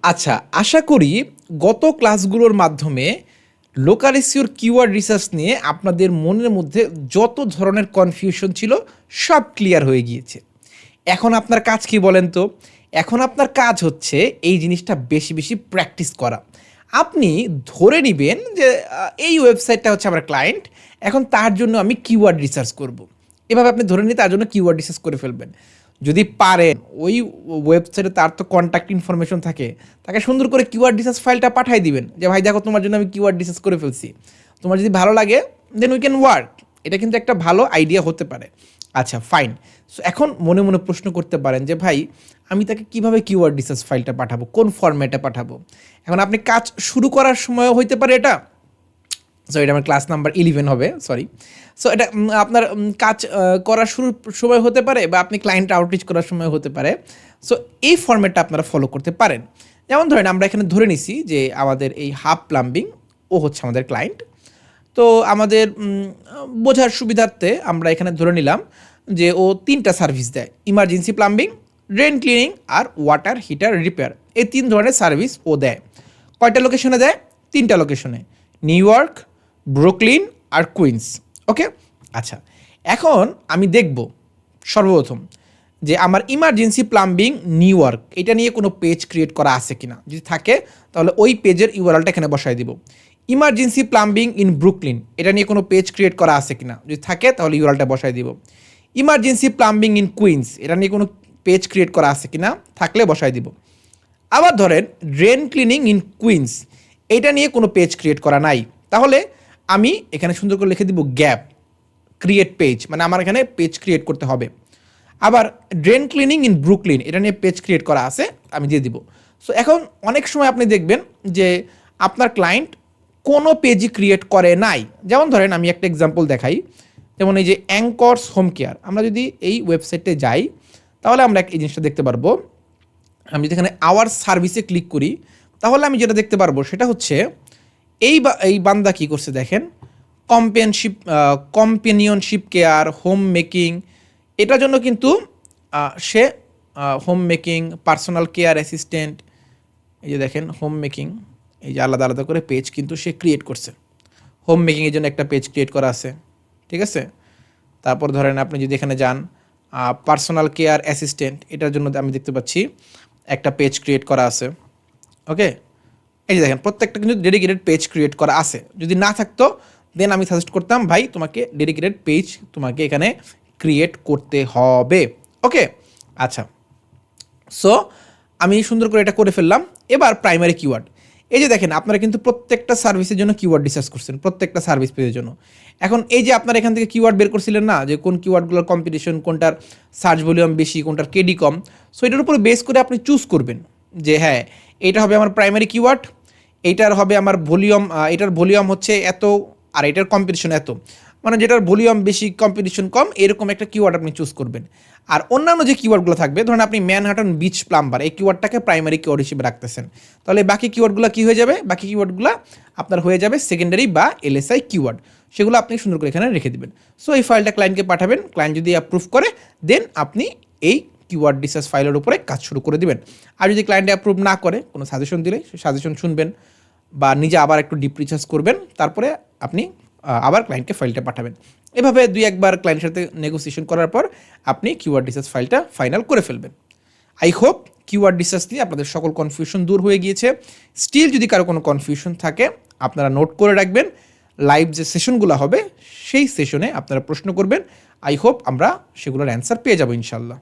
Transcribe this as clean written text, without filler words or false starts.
আচ্ছা, আশা করি গত ক্লাসগুলোর মাধ্যমে লোকাল এসইওর কিওয়ার্ড রিসার্চ নিয়ে আপনাদের মনের মধ্যে যত ধরনের কনফিউশন ছিল সব ক্লিয়ার হয়ে গিয়েছে। এখন আপনার কাজ কি বলেন তো? এখন আপনার কাজ হচ্ছে এই জিনিসটা বেশি বেশি প্র্যাকটিস করা। আপনি ধরে নিবেন যে এই ওয়েবসাইটটা হচ্ছে আমার ক্লায়েন্ট, এখন তার জন্য আমি কিওয়ার্ড রিসার্চ করব। এভাবে আপনি ধরে নিয়ে তার জন্য কিওয়ার্ড রিসার্চ করে ফেলবেন। যদি পারেন ওই ওয়েবসাইটে তার তো কন্ট্যাক্ট ইনফরমেশন থাকে, তাকে সুন্দর করে কিওয়ার্ড রিসার্চ ফাইলটা পাঠিয়ে দিবেন যে ভাই দেখো তোমার জন্য আমি কিওয়ার্ড রিসার্চ করে ফেলছি, তোমার যদি ভালো লাগে দেন উই ক্যান ওয়ার্ক। এটা কিন্তু একটা ভালো আইডিয়া হতে পারে। আচ্ছা ফাইন। সো এখন মনে মনে প্রশ্ন করতে পারেন যে ভাই আমি তাকে কিভাবে কিওয়ার্ড রিসার্চ ফাইলটা পাঠাবো, কোন ফরম্যাটে পাঠাবো? এখন আপনি কাজ শুরু করার সময়ও হইতে পারে এটা, সো এটা আমার ক্লাস নাম্বার 11 হবে, সরি। সো এটা আপনার কাজ করার শুরুর সময় হতে পারে, বা আপনি ক্লায়েন্ট আউটরিচ করার সময় হতে পারে। সো এই ফরম্যাটটা আপনারা ফলো করতে পারেন। যেমন ধরেন আমরা এখানে ধরে নিছি যে আমাদের এই হাব প্লাম্বিং ও হচ্ছে আমাদের ক্লায়েন্ট। তো আমাদের বোঝার সুবিধার্থে আমরা এখানে ধরে নিলাম যে ও 3টা সার্ভিস দেয়: ইমার্জেন্সি প্লাম্বিং, ড্রেন ক্লিনিং আর ওয়াটার হিটার রিপেয়ার। এই 3 ধরনের সার্ভিস ও দেয়। কয়টা লোকেশনে দেয়? 3টা লোকেশনে, নিউ ইয়র্ক, ব্রুকলিন আর কুইন্স। ওকে, আচ্ছা এখন আমি দেখব সর্বপ্রথম যে আমার ইমার্জেন্সি প্লাম্বিং নিউ ইয়র্ক এটা নিয়ে কোনো পেজ ক্রিয়েট করা আছে কিনা। যদি থাকে তাহলে ওই পেজের ইউআরএলটা এখানে বসাই দিব। ইমার্জেন্সি প্লাম্বিং ইন ব্রুকলিন এটা নিয়ে কোনো পেজ ক্রিয়েট করা আছে কিনা, যদি থাকে তাহলে ইউআরএলটা বসাই দিব। ইমার্জেন্সি প্লাম্বিং ইন কুইন্স এটা নিয়ে কোনো পেজ ক্রিয়েট করা আছে কিনা, থাকলে বসাই দিব। আবার ধরেন ড্রেন ক্লিনিং ইন কুইন্স এটা নিয়ে কোনো পেজ ক্রিয়েট করা নাই, তাহলে আমি এখানে সুন্দর করে লিখে দিব গ্যাপ ক্রিয়েট পেজ, মানে আমার এখানে পেজ ক্রিয়েট করতে হবে। আবার ড্রেন ক্লিনিং ইন ব্রুকলিন এটা নিয়ে পেজ ক্রিয়েট করা আছে, আমি দিয়ে দিব। সো এখন অনেক সময় আপনি দেখবেন যে আপনার ক্লায়েন্ট কোনো পেজই ক্রিয়েট করে নাই। যেমন ধরেন আমি একটা এক্সাম্পল দেখাই, যেমন এই যে অ্যাঙ্করস হোম কেয়ার, আমরা যদি এই ওয়েবসাইটে যাই তাহলে আমরা এই জিনিসটা দেখতে পারবো। আমি যদি এখানে আওয়ার সার্ভিসে ক্লিক করি তাহলে আমি যেটা দেখতে পারবো সেটা হচ্ছে এই বান্দা কী করছে দেখেন, কম্পেনিয়নশিপ কেয়ার, হোম মেকিং, এটার জন্য কিন্তু সে home making, personal care assistant, এই যে দেখেন হোম মেকিং, এই যে আলাদা আলাদা করে পেজ কিন্তু সে ক্রিয়েট করছে। হোম মেকিংয়ের জন্য একটা পেজ ক্রিয়েট করা আছে, ঠিক আছে। তারপর ধরেন আপনি যদি এখানে যান পার্সোনাল কেয়ার অ্যাসিস্ট্যান্ট, এটার জন্য আমি দেখতে পাচ্ছি একটা পেজ ক্রিয়েট করা আছে। ওকে, এই যে দেখেন প্রত্যেকটা কিন্তু ডেডিকেটেড পেজ ক্রিয়েট করা আছে। যদি না থাকতো দেন আমি সাজেস্ট করতাম ভাই তোমাকে ডেডিকেটেড পেজ তোমাকে এখানে ক্রিয়েট করতে হবে। ওকে, আচ্ছা সো আমি সুন্দর করে এটা করে ফেললাম। এবার প্রাইমারি কিওয়ার্ড, এই যে দেখেন আপনারা কিন্তু প্রত্যেকটা সার্ভিসের জন্য কিওয়ার্ড রিসার্চ করছেন, প্রত্যেকটা সার্ভিস পেজের জন্য। এখন এই যে আপনারা এখান থেকে কিওয়ার্ড বের করছিলেন না, যে কোন কিওয়ার্ডগুলোর কম্পিটিশন, কোনটার সার্চ ভলিউম বেশি, কোনটার কেডি কম। সো এটার উপরে বেস করে আপনি চুজ করবেন যে হ্যাঁ এইটা হবে আমার প্রাইমারি কিওয়ার্ড, এইটার হবে আমার ভলিউম, এটার ভলিউম হচ্ছে এত আর এটার কম্পিটিশন এত, মানে যেটার ভলিউম বেশি কম্পিটিশন কম, এরকম একটা কিওয়ার্ড আপনি চুজ করবেন। আর অন্যান্য যে কিওয়ার্ডগুলো থাকবে, ধরুন আপনি ম্যানহাটন বিচ প্লাম্বার এই কিওয়ার্ডটাকে প্রাইমারি কিওয়ার্ড হিসেবে রাখতেছেন, তাহলে বাকি কিওয়ার্ডগুলো কী হয়ে যাবে? বাকি কিওয়ার্ডগুলো আপনার হয়ে যাবে সেকেন্ডারি বা এলএসআই কিওয়ার্ড, সেগুলো আপনি সুন্দর করে এখানে রেখে দেবেন। সো এই ফাইলটা ক্লায়েন্টকে পাঠাবেন, ক্লায়েন্ট যদি অ্যাপ্রুভ করে দেন আপনি এই কিওয়ার্ড রিসার্চ ফাইলের উপরে কাজ শুরু করে দিবেন। আর যদি ক্লায়েন্ট অ্যাপ্রুভ না করে, কোনো সাজেশন দিলে সাজেশন শুনবেন বা নিজে আবার একটু ডিপ রিসার্চ করবেন, তারপরে আপনি আবার ক্লায়েন্টকে ফাইলটা পাঠাবেন। এভাবে 2-1বার ক্লায়েন্টের সাথে নেগোসিয়েশন করার পর আপনি কিওয়ার্ড রিসার্চ ফাইলটা ফাইনাল করে ফেলবেন। আই হোপ কিওয়ার্ড রিসার্চ নিয়ে আপনাদের সকল কনফিউশন দূর হয়ে গিয়েছে। স্টিল যদি কারো কোনো কনফিউশন থাকে আপনারা নোট করে রাখবেন, লাইভ যে সেশনগুলো হবে সেই সেশনে আপনারা প্রশ্ন করবেন। আই হোপ আমরা সেগুলোর অ্যান্সার পেয়ে যাবো ইনশাল্লাহ।